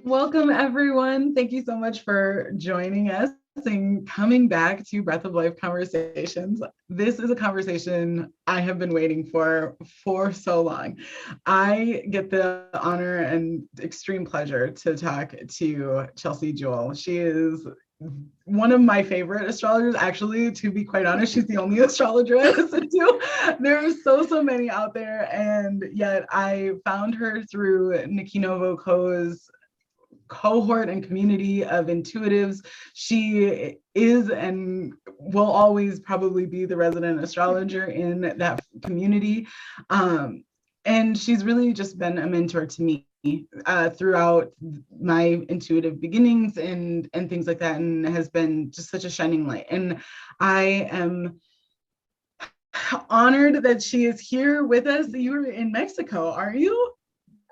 Welcome, everyone. Thank you so much for joining us and coming back to Breath of Life Conversations. This is a conversation I have been waiting for so long. I get the honor and extreme pleasure to talk to Chelsea Jewell. She is one of my favorite astrologers, actually, to be quite honest. She's the only astrologer I listen to. There are so many out there, and yet I found her through Nikki Novoco's cohort and community of intuitives. She is and will always probably be the resident astrologer in that community. And she's really just been a mentor to me throughout my intuitive beginnings and things like that, and has been just such a shining light. And I am honored that she is here with us. You're in Mexico, are you?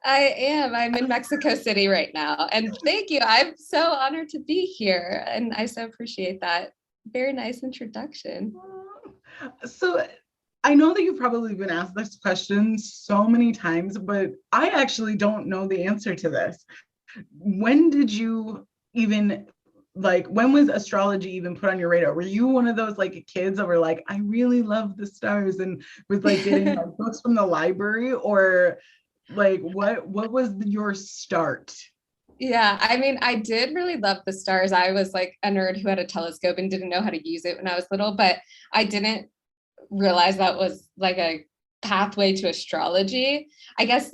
I am. I'm in Mexico City right now. And thank you. I'm so honored to be here. And I so appreciate that. Very nice introduction. So I know that you've probably been asked this question so many times, but I actually don't know the answer to this. When did you even, when was astrology even put on your radar? Were you one of those kids that were like, I really love the stars and was getting books from the library, or what was your start? Yeah, I mean, I did really love the stars. I was like a nerd who had a telescope and didn't know how to use it when I was little, but I didn't realize that was like a pathway to astrology. I guess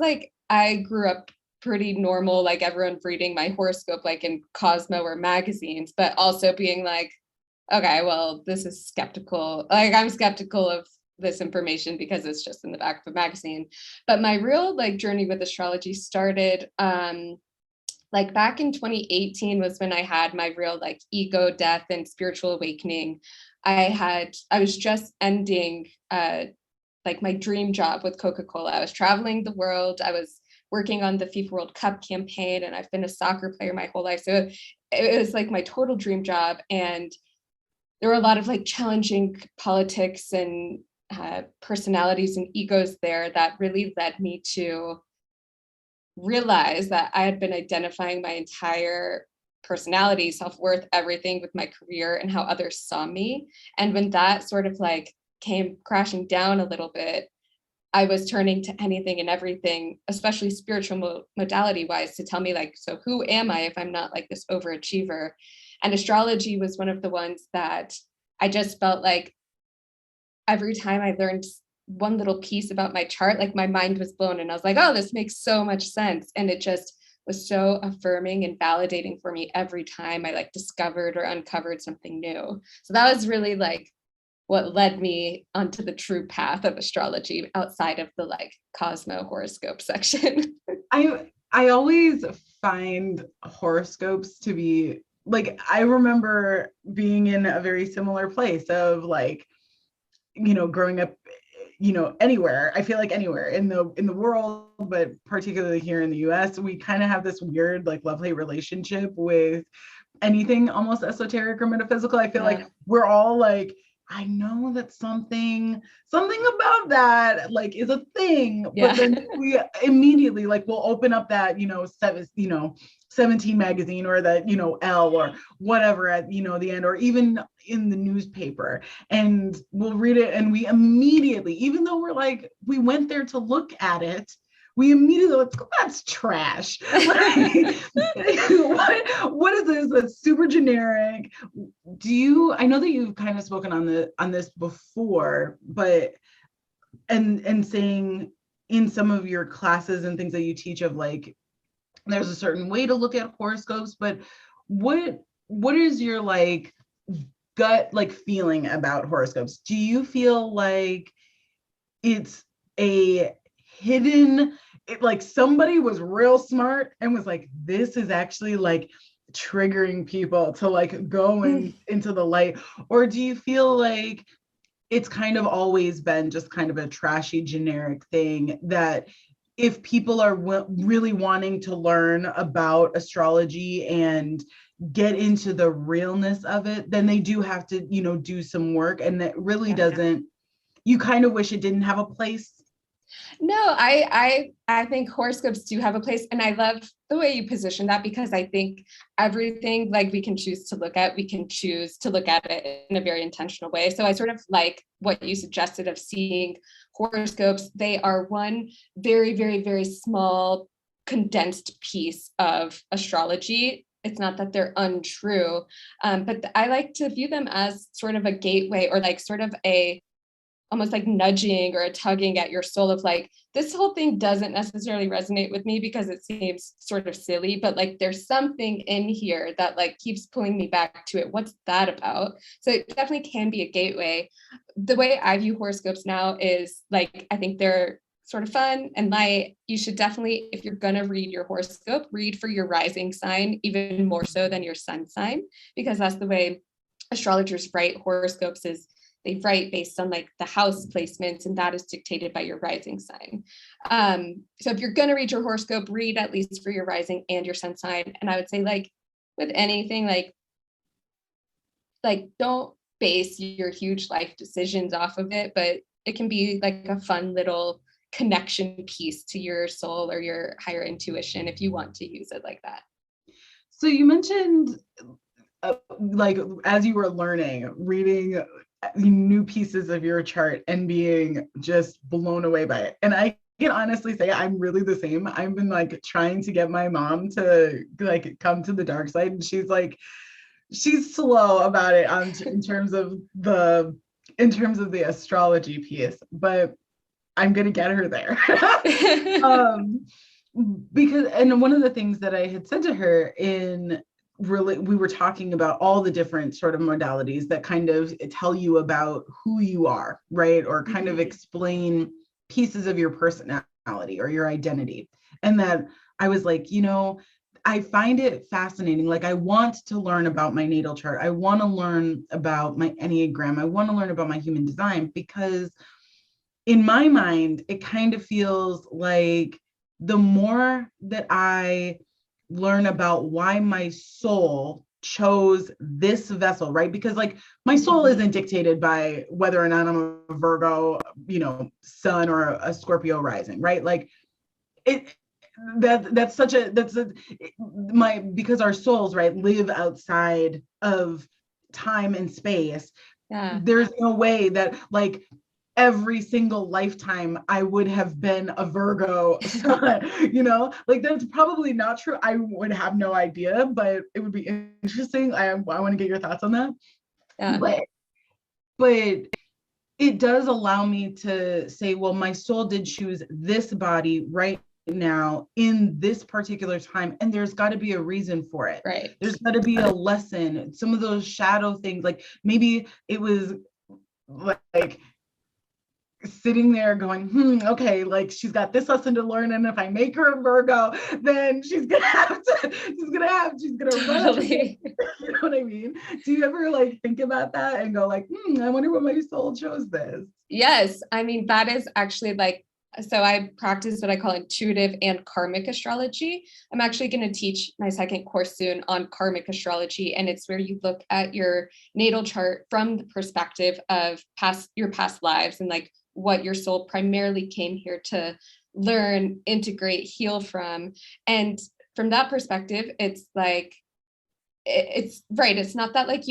I grew up pretty normal, like everyone reading my horoscope in Cosmo or magazines, but also being like, okay, well, this is skeptical. I'm skeptical of this information because it's just in the back of a magazine. But my real journey with astrology started back in 2018 was when I had my real ego death and spiritual awakening. I was just ending my dream job with Coca-Cola. I was traveling the world. I was working on the FIFA World Cup campaign, and I've been a soccer player my whole life. So it was my total dream job. And there were a lot of challenging politics and personalities and egos there that really led me to realize that I had been identifying my entire personality, self-worth, everything with my career and how others saw me. And when that sort of came crashing down a little bit, I was turning to anything and everything, especially spiritual modality wise, to tell me so who am I if I'm not this overachiever? And astrology was one of the ones that I just felt every time I learned one little piece about my chart, my mind was blown, and I was like, oh, this makes so much sense. And it just was so affirming and validating for me every time I discovered or uncovered something new. So that was really what led me onto the true path of astrology outside of the Cosmo horoscope section. I always find horoscopes to be I remember being in a very similar place of growing up, anywhere. I feel anywhere in the world, but particularly here in the US, we kind of have this weird love-hate relationship with anything almost esoteric or metaphysical. I feel we're all I know that something about that is a thing, but then we immediately we'll open up that 17 magazine or that Elle or whatever at the end, or even in the newspaper, and we'll read it and we immediately, even though we're we went there to look at it, we immediately that's trash. What is this? That's super generic. I know that you've kind of spoken on this before, but and saying in some of your classes and things that you teach of there's a certain way to look at horoscopes, but what is your gut feeling about horoscopes? Do you feel it's a hidden, somebody was real smart and was this is actually triggering people to go into the light? Or do you feel it's kind of always been just kind of a trashy generic thing that if people are really wanting to learn about astrology and get into the realness of it, then they do have to do some work, and that really doesn't you kind of wish it didn't have a place? No, I think horoscopes do have a place, and I love the way you position that, because I think everything like we can choose to look at, we can choose to look at it in a very intentional way. So I sort of like what you suggested of seeing horoscopes. They are one very, very, very small condensed piece of astrology. It's not that they're untrue, but I like to view them as sort of a gateway, or like sort of a almost like nudging or a tugging at your soul of like, this whole thing doesn't necessarily resonate with me because it seems sort of silly, but like there's something in here that like keeps pulling me back to it. What's that about? So it definitely can be a gateway. The way I view horoscopes now is like, I think they're sort of fun and light. You should definitely, if you're going to read your horoscope, read for your rising sign, even more so than your sun sign, because that's the way astrologers write horoscopes, is they write based on like the house placements, and that is dictated by your rising sign. So if you're going to read your horoscope, read at least for your rising and your sun sign. And I would say like with anything, like don't base your huge life decisions off of it, but it can be like a fun little connection piece to your soul or your higher intuition if you want to use it like that. So you mentioned like as you were learning, reading new pieces of your chart and being just blown away by it. And I can honestly say I'm really the same. I've been like trying to get my mom to like come to the dark side, and she's slow about it in terms of the astrology piece, but I'm gonna get her there. Because, and one of the things that I had said to her we were talking about all the different sort of modalities that kind of tell you about who you are, right? Or kind of explain pieces of your personality or your identity. And that I was like, I find it fascinating. Like, I want to learn about my natal chart. I want to learn about my Enneagram. I want to learn about my human design, because in my mind, it kind of feels like the more that I learn about why my soul chose this vessel, right? Because like my soul isn't dictated by whether or not I'm a Virgo, sun, or a Scorpio rising, right? Like because our souls, right, live outside of time and space. Yeah. There's no way that like every single lifetime I would have been a Virgo sun, like that's probably not true. I would have no idea, but it would be interesting. I want to get your thoughts on that. Yeah. But it does allow me to say, well, my soul did choose this body right now in this particular time, and there's got to be a reason for it. Right. There's got to be a lesson. Some of those shadow things, like maybe it was like sitting there going, okay, like she's got this lesson to learn, and if I make her a Virgo, then she's gonna totally. You know what I mean? Do you ever like think about that and go like, I wonder what my soul chose this? Yes, I mean that is actually like, so I practice what I call intuitive and karmic astrology. I'm actually going to teach my second course soon on karmic astrology, and it's where you look at your natal chart from the perspective of your past lives, and like what your soul primarily came here to learn, integrate, heal from. And from that perspective, it's like, it's right. It's not that like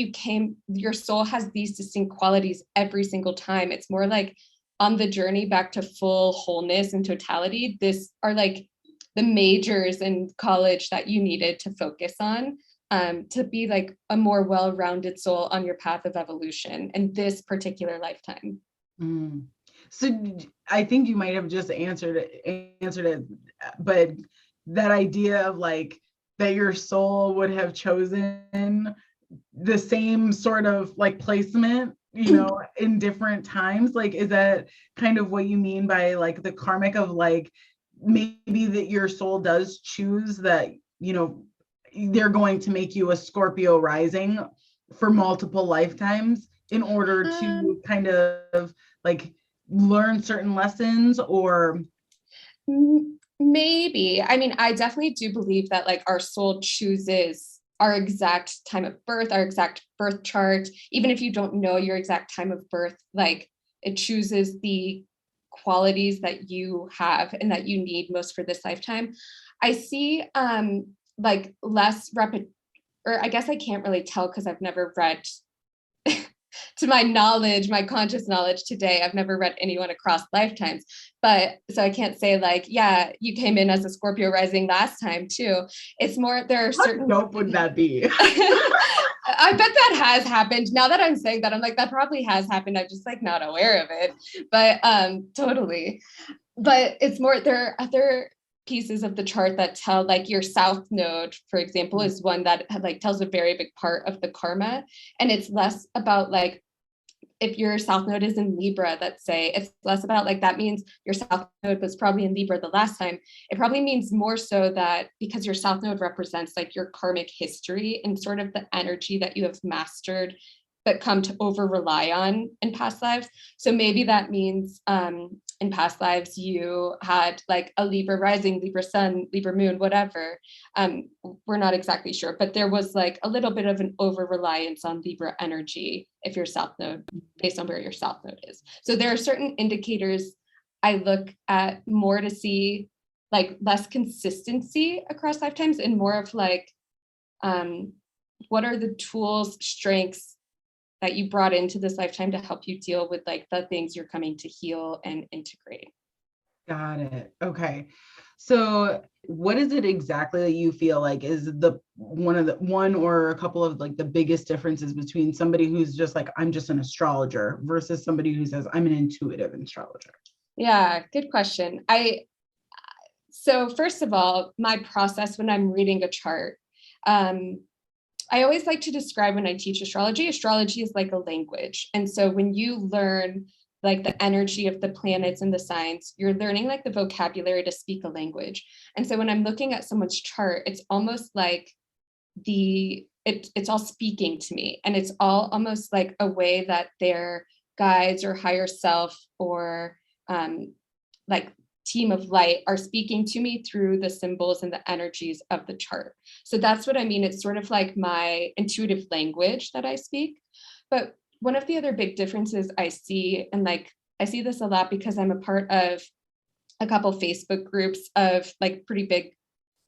your soul has these distinct qualities every single time. It's more like on the journey back to full wholeness and totality, this are like the majors in college that you needed to focus on to be like a more well-rounded soul on your path of evolution in this particular lifetime. So I think you might have just answered it, but that idea of like that your soul would have chosen the same sort of like placement, in different times, like, is that kind of what you mean by like the karmic of like maybe that your soul does choose that, they're going to make you a Scorpio rising for multiple lifetimes in order to kind of like learn certain lessons? Or maybe, I mean, I definitely do believe that like our soul chooses our exact time of birth, our exact birth chart. Even if you don't know your exact time of birth, like it chooses the qualities that you have and that you need most for this lifetime. I see like less or I guess I can't really tell because I've never read to my knowledge, my conscious knowledge today, I've never read anyone across lifetimes. But so I can't say like, yeah, you came in as a Scorpio rising last time too. It's more, there are certain. How dope would that be? I bet that has happened. Now that I'm saying that, I'm like, that probably has happened. I'm just like not aware of it. But totally. But it's more, there are other pieces of the chart that tell, like your south node, for example, is one that like tells a very big part of the karma. And it's less about like, if your south node is in Libra, let's say, it's less about like, that means your south node was probably in Libra the last time. It probably means more so that because your south node represents like your karmic history and sort of the energy that you have mastered but come to over rely on in past lives. So maybe that means in past lives you had like a Libra rising, Libra sun, Libra moon, whatever. We're not exactly sure, but there was like a little bit of an over reliance on Libra energy if your south node, based on where your south node is. So there are certain indicators I look at more to see like less consistency across lifetimes and more of like, what are the tools, strengths that you brought into this lifetime to help you deal with like the things you're coming to heal and integrate. Got it. Okay. So what is it exactly that you feel like is the one or a couple of like the biggest differences between somebody who's just like, I'm just an astrologer versus somebody who says I'm an intuitive astrologer? Yeah, good question. So first of all, my process when I'm reading a chart, I always like to describe when I teach astrology is like a language. And so when you learn like the energy of the planets and the signs, you're learning like the vocabulary to speak a language. And so when I'm looking at someone's chart, it's almost like it's all speaking to me. And it's all almost like a way that their guides or higher self or like team of light are speaking to me through the symbols and the energies of the chart. So that's what I mean. It's sort of like my intuitive language that I speak. But one of the other big differences I see, and like I see this a lot because I'm a part of a couple Facebook groups of like pretty big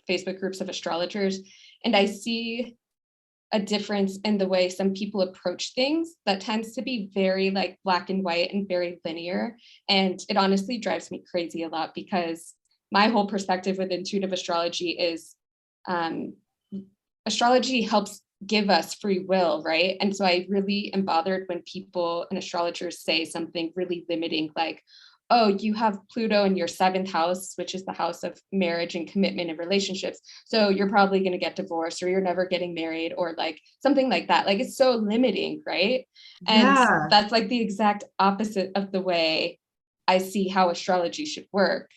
Facebook groups of astrologers. And I see a difference in the way some people approach things that tends to be very like black and white and very linear. And it honestly drives me crazy a lot because my whole perspective with intuitive astrology is astrology helps give us free will, right? And so I really am bothered when people and astrologers say something really limiting, like, oh, you have Pluto in your 7th house, which is the house of marriage and commitment and relationships. So you're probably going to get divorced or you're never getting married or like something like that. Like it's so limiting, right? And that's like the exact opposite of the way I see how astrology should work.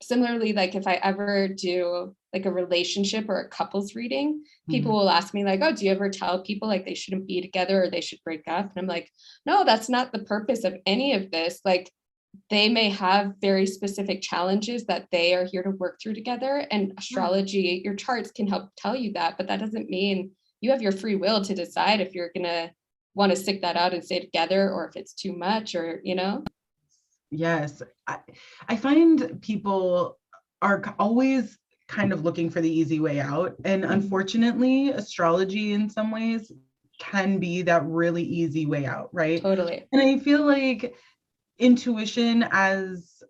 Similarly, like if I ever do like a relationship or a couples reading, people will ask me like, oh, do you ever tell people like they shouldn't be together or they should break up? And I'm like, no, that's not the purpose of any of this. Like they may have very specific challenges that they are here to work through together. And astrology, your charts can help tell you that, but that doesn't mean you have your free will to decide if you're going to want to stick that out and stay together or if it's too much or, you know? Yes. I find people are always kind of looking for the easy way out. And unfortunately, astrology in some ways can be that really easy way out, right? Totally. And I feel like intuition as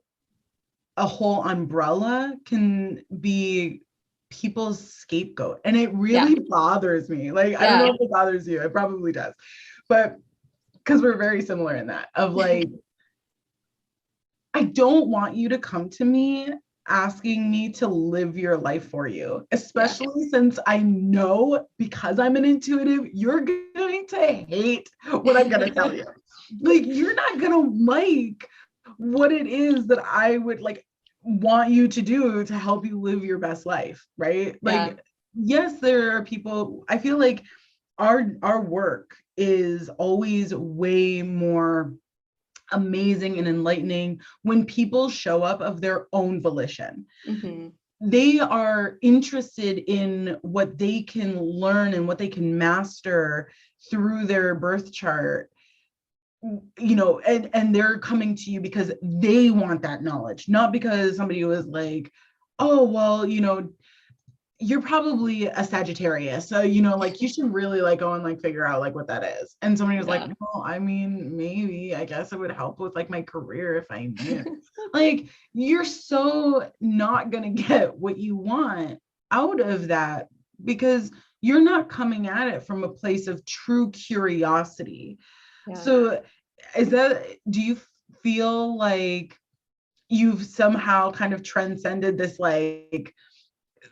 a whole umbrella can be people's scapegoat. And it really bothers me. Like, I don't know if it bothers you. It probably does. But because we're very similar in that of like, I don't want you to come to me asking me to live your life for you, especially since I know because I'm an intuitive, you're going to hate what I'm going to tell you. Like, you're not going to like what it is that I would like want you to do to help you live your best life, right? Like, yes, there are people, I feel like our work is always way more amazing and enlightening when people show up of their own volition. They are interested in what they can learn and what they can master through their birth chart you know, and they're coming to you because they want that knowledge, not because somebody was like, oh, well, you know, you're probably a Sagittarius, so you know, like you should really like go and like figure out like what that is. And somebody was like, Yeah. well, I mean, maybe I guess it would help with like my career if I knew. Like, you're so not gonna get what you want out of that because you're not coming at it from a place of true curiosity. Yeah. So do you feel like you've somehow kind of transcended this like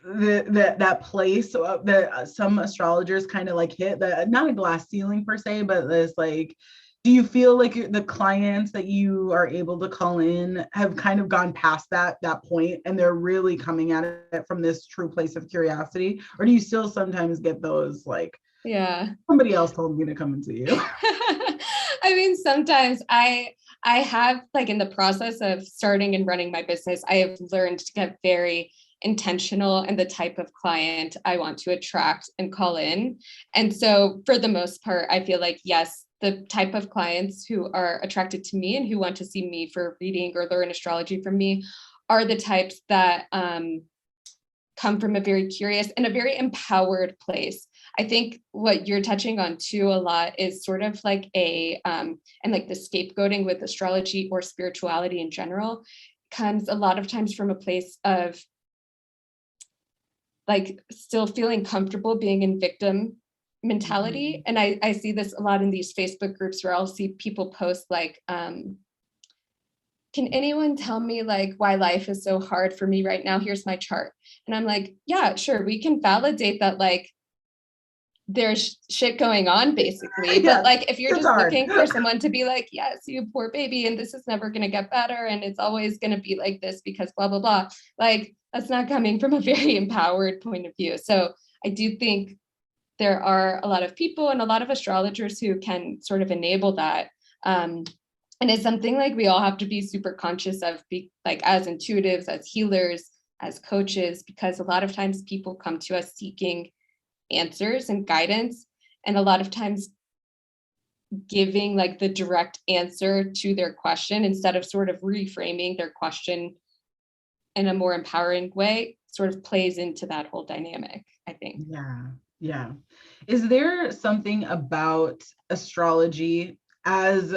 that place that some astrologers kind of like hit, the not a glass ceiling per se, but this like, do you feel like the clients that you are able to call in have kind of gone past that point and they're really coming at it from this true place of curiosity, or do you still sometimes get those like, Yeah. somebody else told me to come and see you? I mean, sometimes I have, like, in the process of starting and running my business, I have learned to get very intentional in the type of client I want to attract and call in. And so for the most part, I feel like, yes, the type of clients who are attracted to me and who want to see me for a reading or learn astrology from me are the types that come from a very curious and a very empowered place. I think what you're touching on too a lot is sort of like and like the scapegoating with astrology or spirituality in general comes a lot of times from a place of like still feeling comfortable being in victim mentality. And I see this a lot in these Facebook groups where I'll see people post like, can anyone tell me like why life is so hard for me right now? Here's my chart. And I'm like, yeah, sure. We can validate that like there's shit going on basically. Yeah, But like if you're it's just hard. looking for someone to be like, yes, you poor baby, and this is never gonna get better, and it's always gonna be like this because blah, blah, blah. Like that's not coming from a very empowered point of view. So I do think there are a lot of people and a lot of astrologers who can sort of enable that. And it's something like we all have to be super conscious of, like as intuitives, as healers, as coaches, because a lot of times people come to us seeking answers and guidance, and a lot of times giving like the direct answer to their question instead of sort of reframing their question in a more empowering way sort of plays into that whole dynamic, I think. Yeah, yeah. Is there something about astrology, as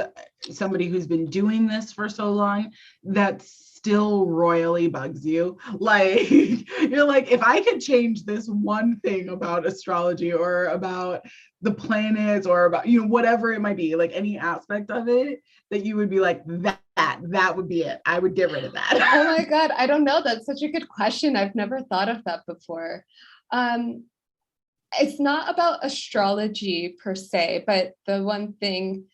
somebody who's been doing this for so long, that still royally bugs you? Like, you're like, if I could change this one thing about astrology or about the planets or about, you know, whatever it might be, like any aspect of it, that you would be like, that would be it. I would get rid of that. Oh my God, I don't know. That's such a good question. I've never thought of that before. Um, it's not about astrology per se, but the one thing,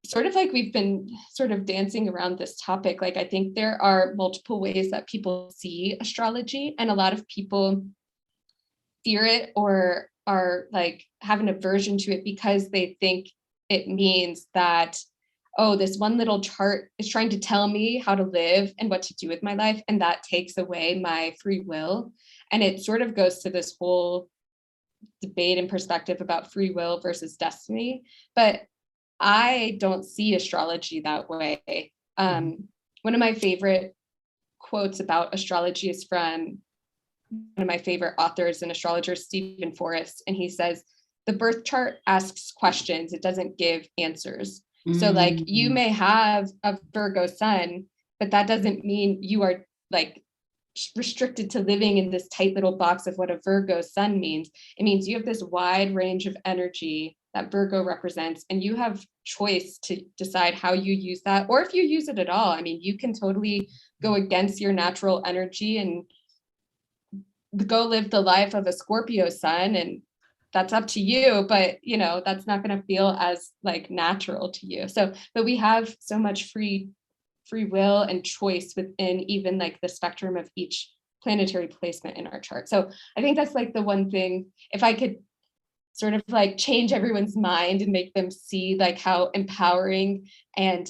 sort of like we've been sort of dancing around this topic, like I think there are multiple ways that people see astrology, and a lot of people fear it or are like have an aversion to it because they think it means that, oh, this one little chart is trying to tell me how to live and what to do with my life, and that takes away my free will. And it sort of goes to this whole debate and perspective about free will versus destiny. But I don't see astrology that way. One of my favorite quotes about astrology is from one of my favorite authors and astrologers, Stephen Forrest. And he says, the birth chart asks questions, it doesn't give answers. So like you may have a Virgo sun, but that doesn't mean you are like restricted to living in this tight little box of what a Virgo sun means. It means you have this wide range of energy that Virgo represents, and you have choice to decide how you use that, or if you use it at all. I mean, you can totally go against your natural energy and go live the life of a Scorpio sun, and that's up to you, but you know, that's not going to feel as like natural to you. So, but we have so much free will and choice within even like the spectrum of each planetary placement in our chart. So I think that's like the one thing, if I could sort of like change everyone's mind and make them see like how empowering and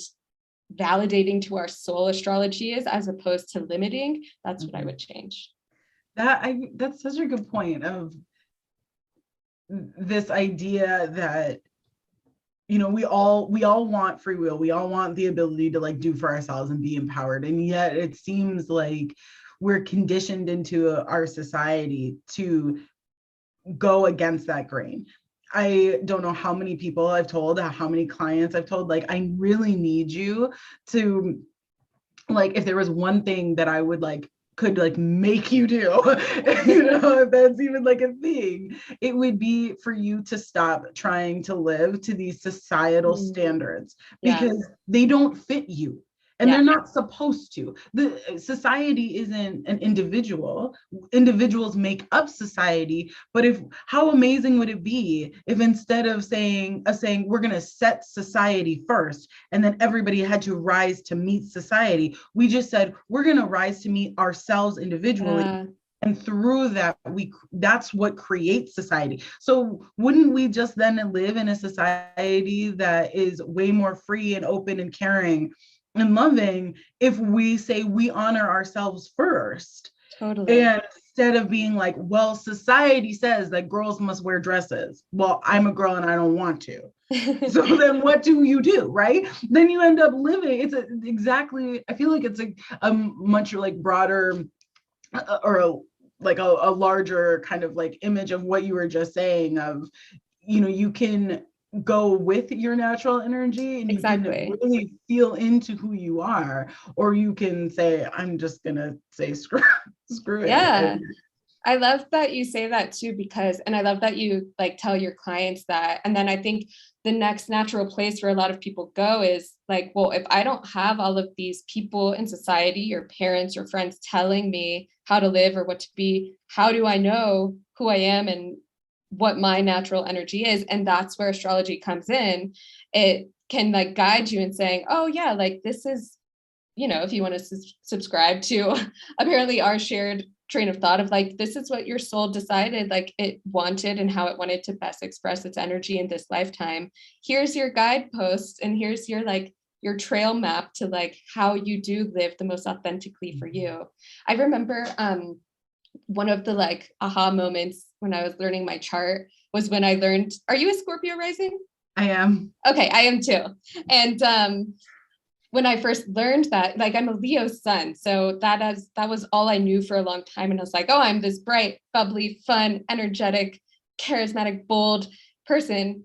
validating to our soul astrology is, as opposed to limiting, that's what I would change. That's such a good point of this idea that we all want free will. We all want the ability to like do for ourselves and be empowered. And yet it seems like we're conditioned into our society to go against that grain. I don't know how many people I've told, how many clients I've told, like, I really need you to, like, if there was one thing that I would like, could like make you do, if that's even like a thing, it would be for you to stop trying to live to these societal standards, because they don't fit you. And they're not supposed to. The society isn't an individual. Individuals make up society. But how amazing would it be if instead of saying we're going to set society first, and then everybody had to rise to meet society, we just said we're going to rise to meet ourselves individually. And through that, that's what creates society. So wouldn't we just then live in a society that is way more free and open and caring and loving if we say we honor ourselves first? Totally. And instead of being like, well, society says that girls must wear dresses. Well, I'm a girl and I don't want to. So then what do you do, right? Then you end up living. I feel like it's a much like broader or like a larger kind of like image of what you were just saying of, you can go with your natural energy and you can really feel into who you are, or you can say, I'm just gonna say screw it. Yeah. I love that you say that too, and I love that you like tell your clients that. And then I think the next natural place where a lot of people go is like, well, if I don't have all of these people in society, your parents, your friends telling me how to live or what to be, how do I know who I am and what my natural energy is? And that's where astrology comes in. It can like guide you in saying, oh yeah, like this is, if you want to subscribe to apparently our shared train of thought of like, this is what your soul decided like it wanted and how it wanted to best express its energy in this lifetime. Here's your guideposts and here's your trail map to like how you do live the most authentically for you. I remember one of the like aha moments when I was learning my chart was when I learned, are you a Scorpio rising? I am. Okay, I am too. And when I first learned that, like I'm a Leo sun, so that was all I knew for a long time. And I was like, oh, I'm this bright, bubbly, fun, energetic, charismatic, bold person.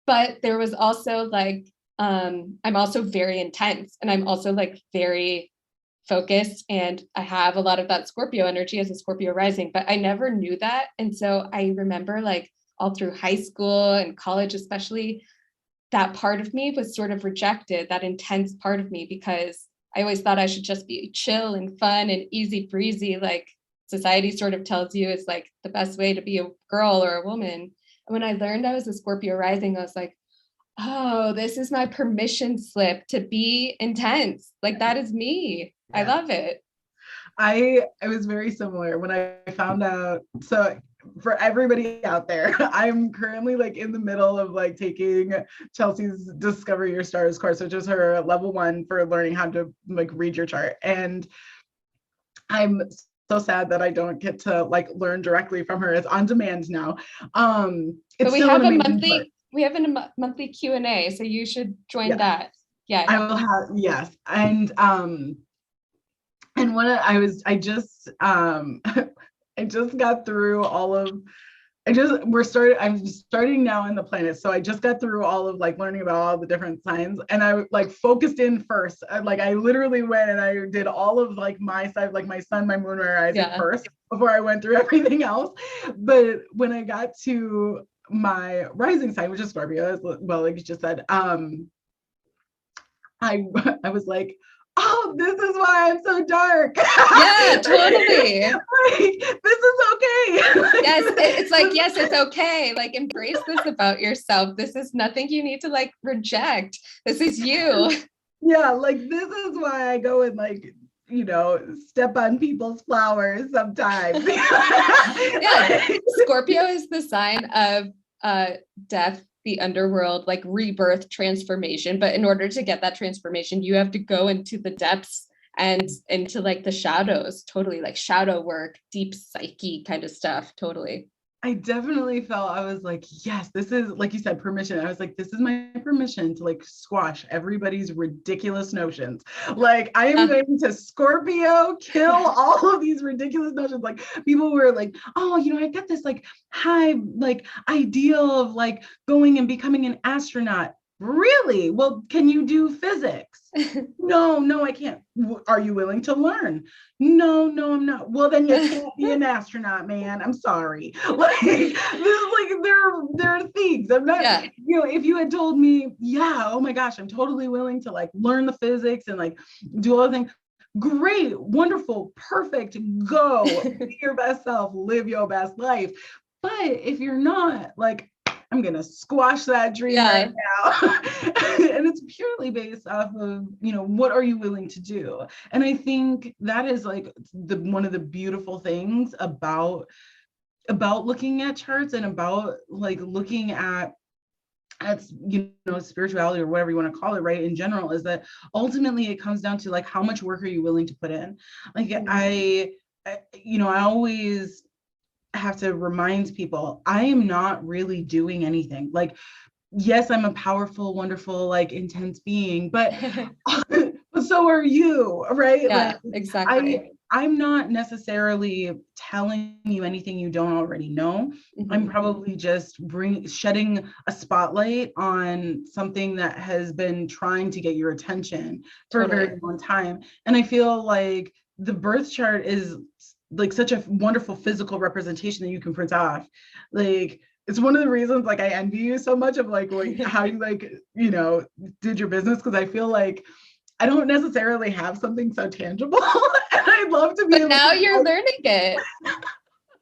But there was also like, I'm also very intense and I'm also like very focused. And I have a lot of that Scorpio energy as a Scorpio rising, but I never knew that. And so I remember like all through high school and college, especially, that part of me was sort of rejected, that intense part of me, because I always thought I should just be chill and fun and easy breezy, like society sort of tells you is like the best way to be a girl or a woman. And when I learned I was a Scorpio rising, I was like, oh, this is my permission slip to be intense. Like that is me. Yeah. I love it. I was very similar when I found out. So for everybody out there, I'm currently like in the middle of like taking Chelsea's Discover Your Stars course, which is her level 1 for learning how to like read your chart. And I'm so sad that I don't get to like learn directly from her. It's on demand now. But we have a monthly Q&A, so you should join that. Yeah. I will have, yes. And I just got through all of, I'm starting now in the planets. So I just got through all of like learning about all the different signs, and I like focused in first. I literally went and I did all of like my side, like my sun, my moon, my rising first before I went through everything else. But when I got to my rising sign, which is Scorpio, well, like you just said, I was like, oh, this is why I'm so dark. Yeah, totally. Like, this is okay. Yes, it's like, yes, it's okay. Like, embrace this about yourself. This is nothing you need to like reject. This is you. Yeah, like this is why I go and like, step on people's flowers sometimes. Yeah, Scorpio is the sign of death, the underworld, like rebirth, transformation. But in order to get that transformation, you have to go into the depths and into like the shadows, totally, like shadow work, deep psyche kind of stuff. Totally. I definitely felt, I was like, yes, this is, like you said, permission. I was like, this is my permission to like squash everybody's ridiculous notions. Like, I am going to Scorpio kill all of these ridiculous notions. Like, people were like, oh, I got this like high, like ideal of like going and becoming an astronaut. Really? Well, can you do physics? No, I can't. Are you willing to learn? No, I'm not. Well, then you can't be an astronaut, man. I'm sorry. Like, this is like, they're things. I'm not, Yeah. if you had told me, yeah, oh my gosh, I'm totally willing to like learn the physics and like do all the things. Great, wonderful, perfect, go, be your best self, live your best life. But if you're not, like, I'm going to squash that dream right now. And it's purely based off of, what are you willing to do? And I think that is like one of the beautiful things about looking at charts and about like looking at spirituality or whatever you want to call it, right, in general, is that ultimately it comes down to like, how much work are you willing to put in? Like, I always have to remind people, I am not really doing anything. Like, yes, I'm a powerful, wonderful, like intense being, but so are you, right? Yeah, like, exactly. I'm not necessarily telling you anything you don't already know. I'm probably just shedding a spotlight on something that has been trying to get your attention for a very long time. And I feel like the birth chart is like such a wonderful physical representation that you can print off. Like, it's one of the reasons like I envy you so much of like how you like, did your business, because I feel like I don't necessarily have something so tangible. And I'd love to be But able now to you're learning it.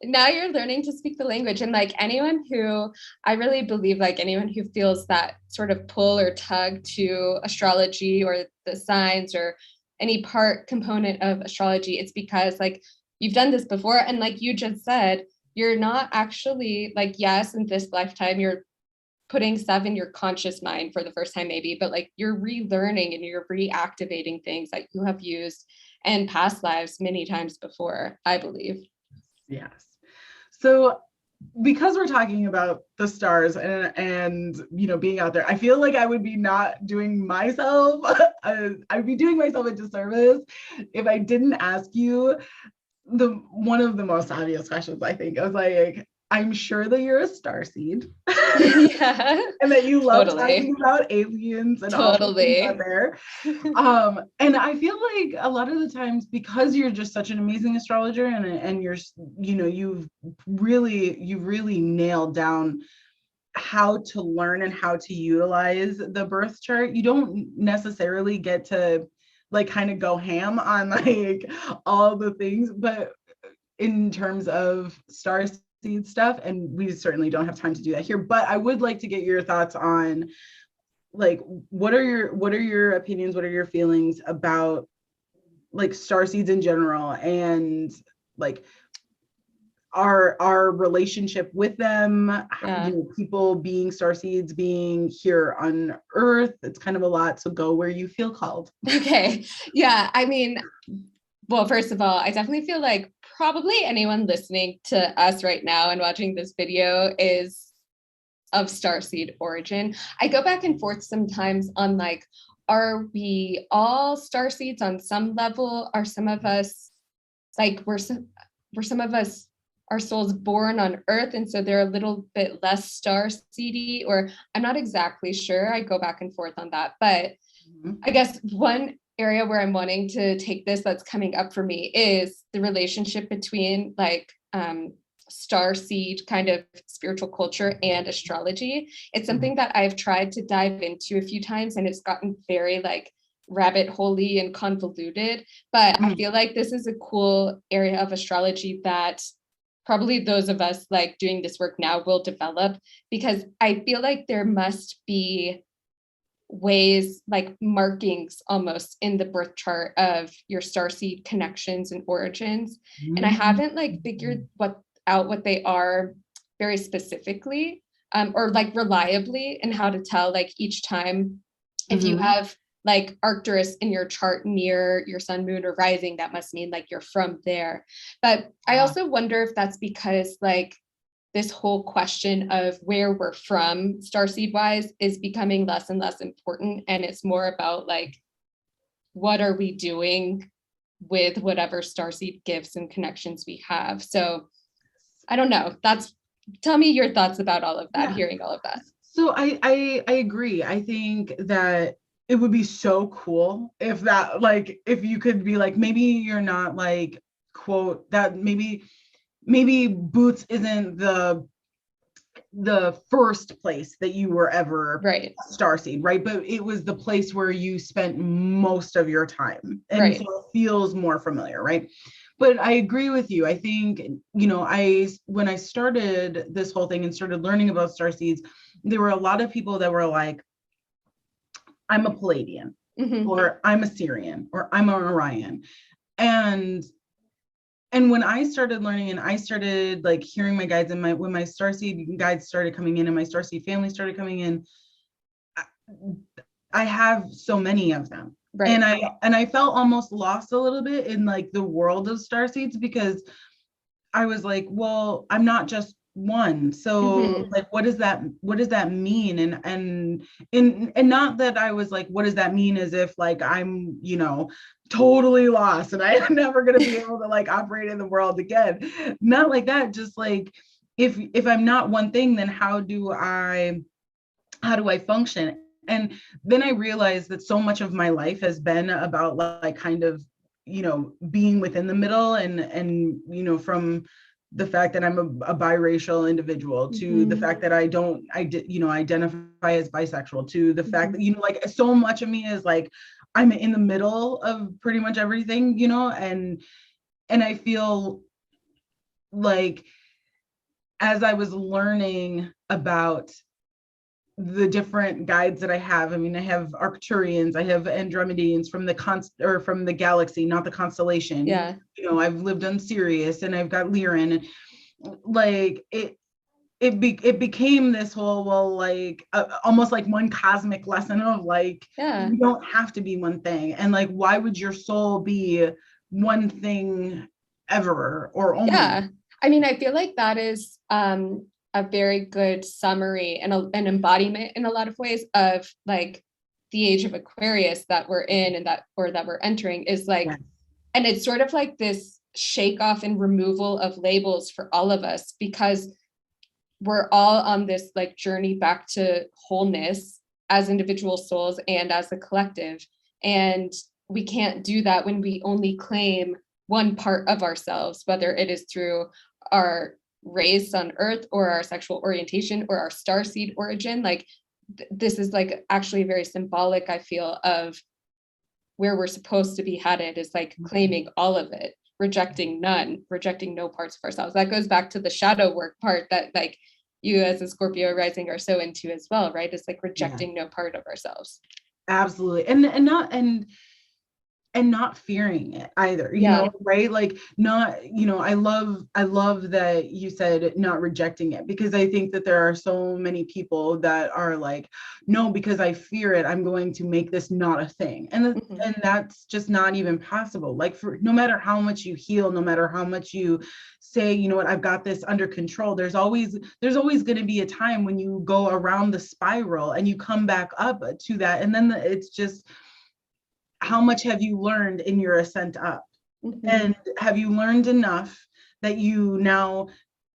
Now you're learning to speak the language. And like I really believe like anyone who feels that sort of pull or tug to astrology or the signs or any component of astrology, it's because like you've done this before. And like you just said, you're not actually like, yes, in this lifetime, you're putting stuff in your conscious mind for the first time, maybe, but like you're relearning and you're reactivating things that you have used in past lives many times before, I believe. Yes. So because we're talking about the stars and being out there, I feel like I would be not doing myself, I'd be doing myself a disservice if I didn't ask you one of the most obvious questions. I think I was like, I'm sure that you're a starseed. Yeah. And that you love talking about aliens and all the things out there. And I feel like a lot of the times, because you're just such an amazing astrologer and you're, you've really nailed down how to learn and how to utilize the birth chart, you don't necessarily get to like kind of go ham on like all the things, but in terms of starseed stuff, and we certainly don't have time to do that here, but I would like to get your thoughts on like, what are your opinions, what are your feelings about like starseeds in general, and like our relationship with them, people being starseeds, being here on Earth. It's kind of a lot, so go where you feel called. Okay. Yeah, I mean, well, first of all, I definitely feel like probably anyone listening to us right now and watching this video is of starseed origin. I go back and forth sometimes on like, are we all starseeds on some level? Are some of us like, were some of us, our souls born on Earth, and so they're a little bit less starseedy? Or I'm not exactly sure. I go back and forth on that, but I guess one area where I'm wanting to take this that's coming up for me is the relationship between like starseed kind of spiritual culture and astrology. It's something that I've tried to dive into a few times, and it's gotten very like rabbit holey and convoluted, but I feel like this is a cool area of astrology that probably those of us like doing this work now will develop, because I feel like there must be ways like markings almost in the birth chart of your starseed connections and origins. And I haven't like figured out what they are very specifically, or like reliably, and how to tell like each time if you have like Arcturus in your chart near your sun, moon, or rising, that must mean like you're from there. But I also wonder if that's because like this whole question of where we're from starseed wise is becoming less and less important. And it's more about like, what are we doing with whatever starseed gifts and connections we have? So I don't know. Tell me your thoughts about all of that, hearing all of that. So I agree. I think that it would be so cool if that, like, if you could be like, maybe you're not like, quote, that maybe Boots isn't the first place that you were ever right. starseed, right? But it was the place where you spent most of your time. And right. so it feels more familiar, right? But I agree with you. I think, you know, when I started this whole thing and started learning about starseeds, there were a lot of people that were like, I'm a Palladian, or I'm a Syrian, or I'm an Orion. And when I started learning and I started like hearing my guides and when my starseed guides started coming in and my starseed family started coming in, I have so many of them. Right. And I felt almost lost a little bit in like the world of starseeds, because I was like, well, I'm not just one. So like, what does that mean? And not that I was like, what does that mean, as if like I'm, you know, totally lost and I'm never going to be able to like operate in the world again. Not like that. Just like, if I'm not one thing, then how do I function? And then I realized that so much of my life has been about like kind of, you know, being within the middle and, you know, from the fact that I'm a biracial individual to the fact that I identify as bisexual, to the fact that, you know, like so much of me is like, I'm in the middle of pretty much everything, you know, and I feel like as I was learning about the different guides that I have, I mean, I have Arcturians, I have Andromedians from the galaxy, not the constellation. Yeah. You know, I've lived on Sirius and I've got Lyran, and like it became this whole, well, like almost like one cosmic lesson of like, you don't have to be one thing. And like, why would your soul be one thing ever or only? Yeah. I mean, I feel like that is a very good summary and an embodiment in a lot of ways of like the age of Aquarius that we're in and that we're entering is like, and it's sort of like this shake off and removal of labels for all of us, because we're all on this like journey back to wholeness as individual souls and as a collective. And we can't do that when we only claim one part of ourselves, whether it is through our race on Earth or our sexual orientation or our starseed origin. Like this is like actually very symbolic, I feel, of where we're supposed to be headed, is like claiming all of it, rejecting no parts of ourselves. That goes back to the shadow work part that like you as a Scorpio rising are so into as well, right? It's like rejecting no part of ourselves. Absolutely. And not fearing it either, you know, right? Like not, you know, I love that you said not rejecting it, because I think that there are so many people that are like, no, because I fear it, I'm going to make this not a thing. And that's just not even possible. Like for no matter how much you heal, no matter how much you say, you know what, I've got this under control, there's always going to be a time when you go around the spiral and you come back up to that. And then it's just, how much have you learned in your ascent up? And have you learned enough that you now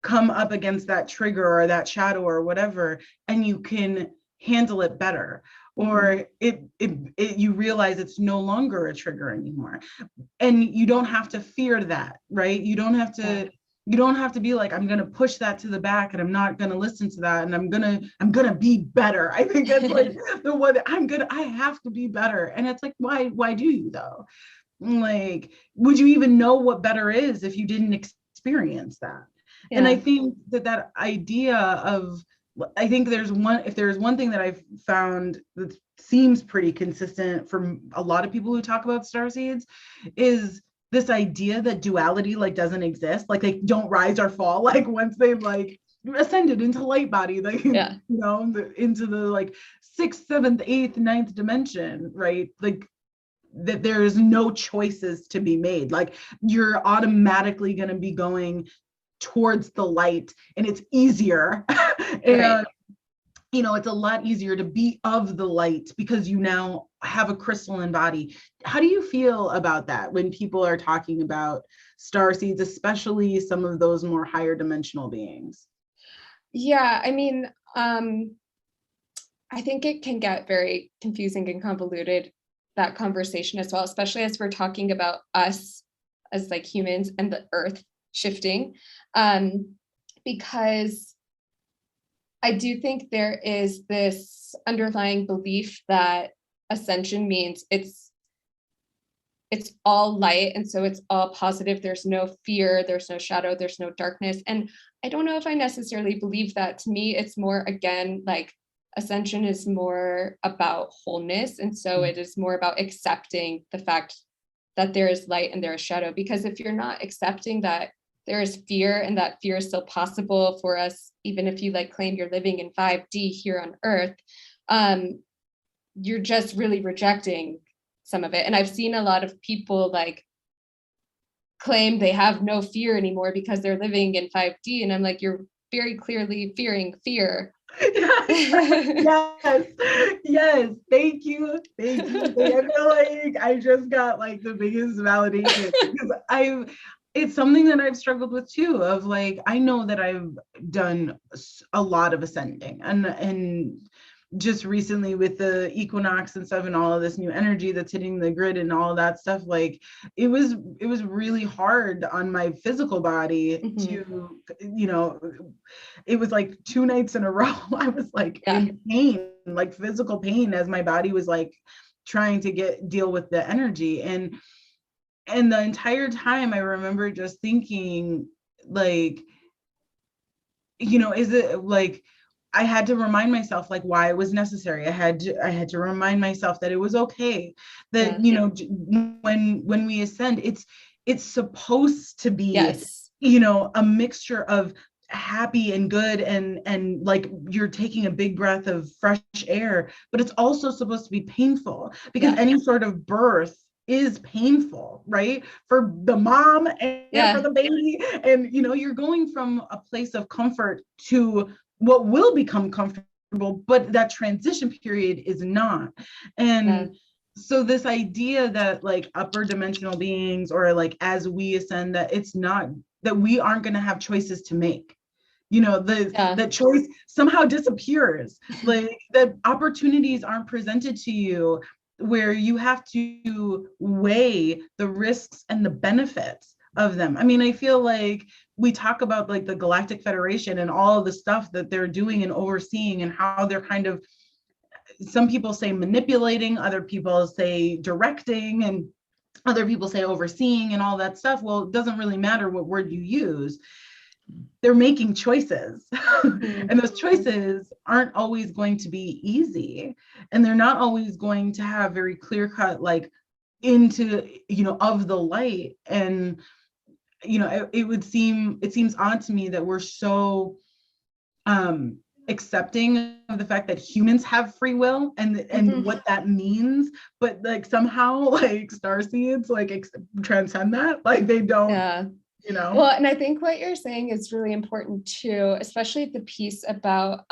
come up against that trigger or that shadow or whatever, and you can handle it better? Or you realize it's no longer a trigger anymore. And you don't have to fear that, right? You don't have to be like, I'm going to push that to the back and I'm not going to listen to that. And I'm going to be better. I think that's like the one that I have to be better. And it's like, why do you though? Like, would you even know what better is if you didn't experience that? Yeah. And I think that idea of, I think if there's one thing that I've found that seems pretty consistent for a lot of people who talk about starseeds, is this idea that duality like doesn't exist, like they don't rise or fall, like once they've like ascended into light body, like you know, into the like 6th, 7th, 8th, 9th dimension, right? Like that there's no choices to be made. Like you're automatically going to be going towards the light, and it's easier. And Right. it's a lot easier to be of the light because you now have a crystalline body. How do you feel about that when people are talking about star seeds, especially some of those more higher dimensional beings? Yeah, I mean, I think it can get very confusing and convoluted, that conversation as well, especially as we're talking about us as like humans and the earth shifting. Because I do think there is this underlying belief that ascension means it's all light, and so it's all positive. There's no fear, there's no shadow, there's no darkness. And I don't know if I necessarily believe that. To me, it's more, again, like ascension is more about wholeness, and so it is more about accepting the fact that there is light and there is shadow. Because if you're not accepting that there is fear, and that fear is still possible for us, even if you like claim you're living in 5D here on earth, you're just really rejecting some of it. And I've seen a lot of people like claim they have no fear anymore because they're living in 5D. And I'm like, you're very clearly fearing fear. Yes, yes. Thank you. Thank you. I feel like I just got like the biggest validation because it's something that I've struggled with too, of like, I know that I've done a lot of ascending, and just recently with the equinox and stuff and all of this new energy that's hitting the grid and all of that stuff, like it was really hard on my physical body to, it was like 2 nights in a row I was like in pain, like physical pain, as my body was like trying to deal with the energy. And the entire time I remember just thinking like, is it like, I had to remind myself like why it was necessary. I had to remind myself that it was okay, that when we ascend, it's supposed to be a mixture of happy and good, and like you're taking a big breath of fresh air, but it's also supposed to be painful, because any sort of birth is painful, right? For the mom and for the baby. And you're going from a place of comfort to what will become comfortable, but that transition period is not. And so this idea that like upper dimensional beings, or like as we ascend, that it's not, that we aren't going to have choices to make, that choice somehow disappears, like that opportunities aren't presented to you where you have to weigh the risks and the benefits of them. I mean, I feel like we talk about like the Galactic Federation and all of the stuff that they're doing and overseeing, and how they're kind of, some people say manipulating, other people say directing, and other people say overseeing and all that stuff. Well, it doesn't really matter what word you use. They're making choices and those choices aren't always going to be easy, and they're not always going to have very clear cut like into of the light. And it seems odd to me that we're so accepting of the fact that humans have free will and what that means, but like somehow like starseeds like transcend that, like they don't. Well, and I think what you're saying is really important too, especially the piece about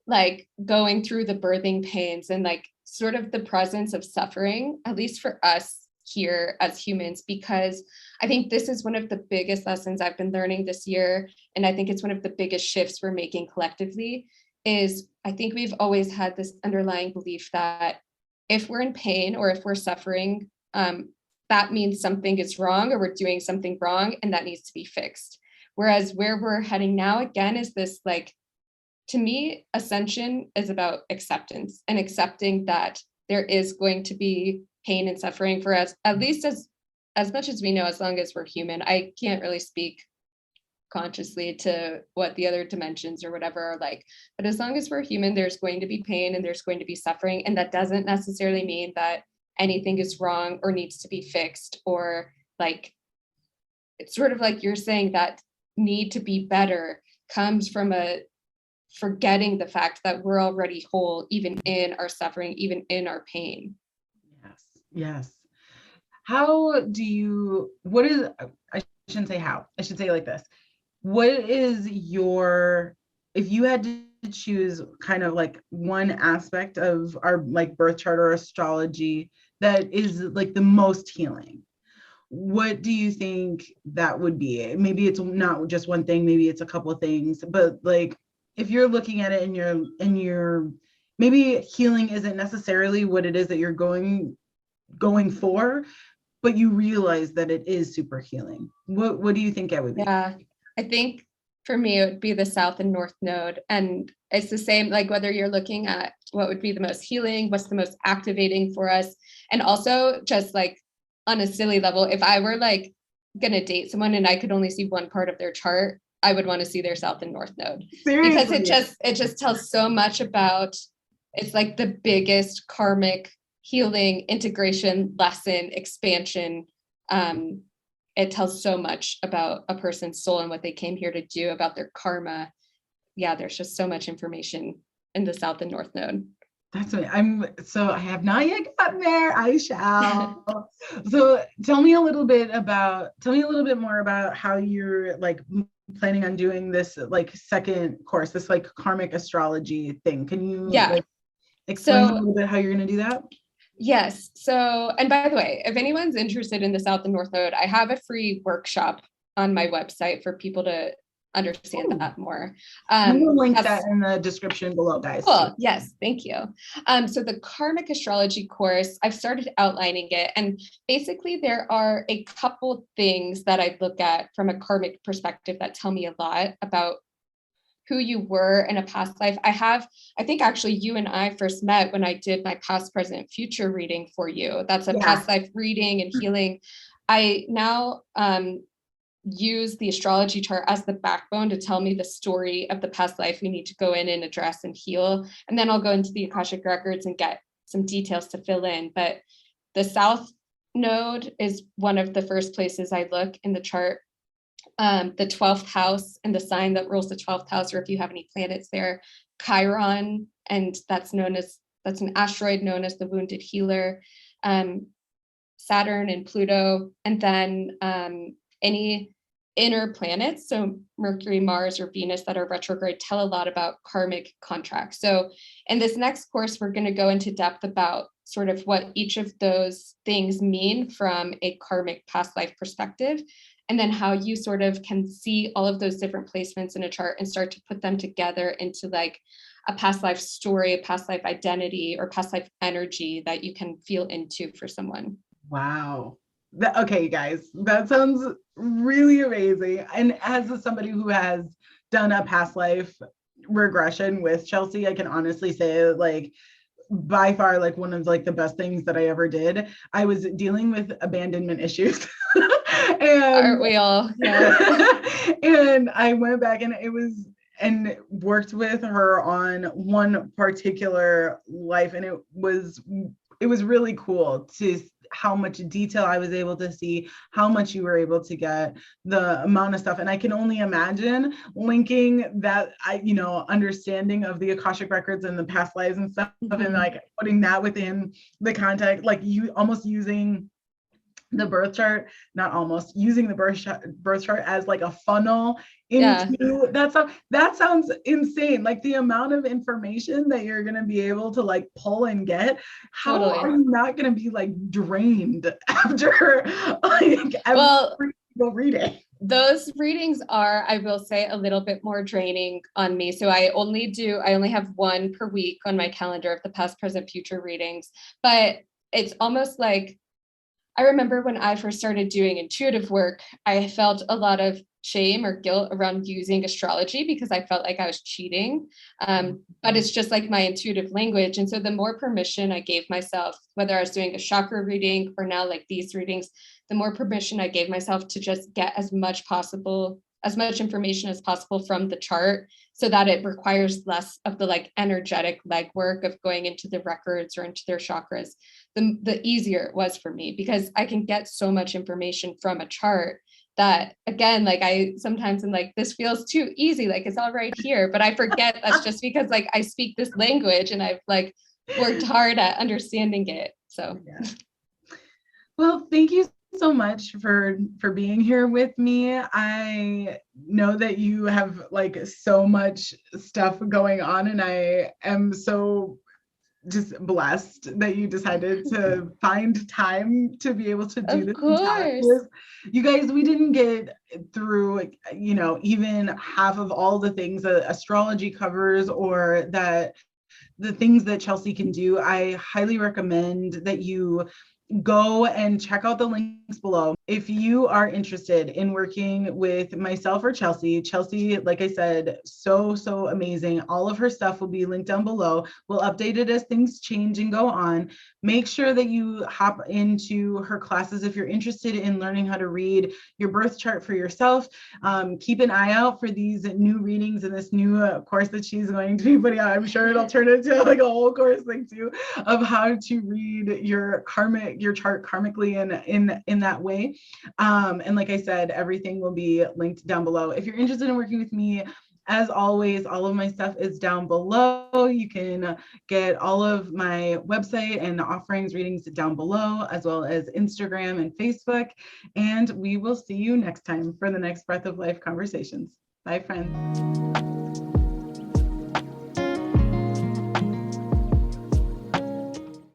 like going through the birthing pains and like sort of the presence of suffering, at least for us here as humans, because I think this is one of the biggest lessons I've been learning this year. And I think it's one of the biggest shifts we're making collectively. Is I think we've always had this underlying belief that if we're in pain or if we're suffering, that means something is wrong, or we're doing something wrong, and that needs to be fixed. Whereas where we're heading now, again, is this like, to me, ascension is about acceptance, and accepting that there is going to be pain and suffering for us, at least as much as we know, as long as we're human. I can't really speak consciously to what the other dimensions or whatever are like, but as long as we're human, there's going to be pain and there's going to be suffering. And that doesn't necessarily mean that anything is wrong or needs to be fixed, or like, it's sort of like you're saying, that need to be better comes from a forgetting the fact that we're already whole, even in our suffering, even in our pain. Yes. How do you, I shouldn't say how, I should say it like this. What is your, if you had to choose kind of like one aspect of our like birth chart or astrology that is like the most healing, what do you think that would be? Maybe it's not just one thing, maybe it's a couple of things, but like if you're looking at it and you're maybe healing isn't necessarily what it is that you're going for, but you realize that it is super healing. What do you think it would be? Yeah, I think for me, it would be the South and North node. And it's the same, like whether you're looking at what would be the most healing, what's the most activating for us. And also just like on a silly level, if I were like going to date someone and I could only see one part of their chart, I would want to see their South and North node. Seriously? Because it just tells so much about, it's like the biggest karmic healing, integration, lesson, expansion. It tells so much about a person's soul and what they came here to do, about their karma. Yeah, there's just so much information in the South and North node. That's what I have not yet gotten there. I shall. So tell me a little bit more about how you're like planning on doing this like second course, this like karmic astrology thing. Can you like explain a little bit how you're going to do that? Yes. So, and by the way, if anyone's interested in the South and North node, I have a free workshop on my website for people to understand that more. We'll link that in the description below, guys. Cool. Yes. Thank you. So the karmic astrology course, I've started outlining it. And basically there are a couple things that I look at from a karmic perspective that tell me a lot about who you were in a past life. I think actually you and I first met when I did my past, present, future reading for you. That's a past life reading and healing. I now use the astrology chart as the backbone to tell me the story of the past life we need to go in and address and heal. And then I'll go into the Akashic records and get some details to fill in. But the South node is one of the first places I look in the chart. The 12th house and the sign that rules the 12th house, or if you have any planets there, Chiron, and that's an asteroid known as the wounded healer, Saturn and Pluto, and then any inner planets, so Mercury, Mars, or Venus that are retrograde, tell a lot about karmic contracts. So in this next course, we're going to go into depth about sort of what each of those things mean from a karmic past life perspective, and then how you sort of can see all of those different placements in a chart and start to put them together into like a past life story, a past life identity, or past life energy that you can feel into for someone. Wow. Okay, guys, that sounds really amazing. And as somebody who has done a past life regression with Chelsea, I can honestly say like by far like one of like the best things that I ever did. I was dealing with abandonment issues. And aren't we all? Yeah. And I went back and worked with her on one particular life, and it was really cool to how much detail I was able to see, how much you were able to get, the amount of stuff. And I can only imagine linking that, understanding of the Akashic records and the past lives and stuff, and like putting that within the context, like you almost using the birth chart, not almost using the birth chart as like a funnel into that sounds insane. Like the amount of information that you're going to be able to like pull and get, how are you not going to be like drained after like every single reading? Those readings are, I will say, a little bit more draining on me. So I only have one per week on my calendar of the past, present, future readings, but it's almost like, I remember when I first started doing intuitive work, I felt a lot of shame or guilt around using astrology because I felt like I was cheating. But it's just like my intuitive language. And so the more permission I gave myself, whether I was doing a chakra reading or now like these readings, the more permission I gave myself to just get as much information as possible from the chart, so that it requires less of the like energetic legwork of going into the records or into their chakras. The easier it was for me, because I can get so much information from a chart that, again, like I sometimes am like, this feels too easy, like it's all right here, but I forget that's just because like I speak this language and I've like worked hard at understanding it. So well, thank you so much for being here with me. I know that you have like so much stuff going on, and I am so just blessed that you decided to find time to be able to do Of this and chat course. with you guys. We didn't get through, you know, even half of all the things that astrology covers, or that the things that Chelsea can do. I highly recommend that you go and check out the links below. If you are interested in working with myself or Chelsea, like I said, so amazing. All of her stuff will be linked down below. We'll update it as things change and go on. Make sure that you hop into her classes if you're interested in learning how to read your birth chart for yourself. Keep an eye out for these new readings in this new course that she's going to be putting out. I'm sure it'll turn into like a whole course thing too, of how to read your chart karmically in that way. And like I said, everything will be linked down below. If you're interested in working with me, as always, all of my stuff is down below. You can get all of my website and offerings readings down below, as well as Instagram and Facebook. And we will see you next time for the next Breath of Life conversations. Bye, friends.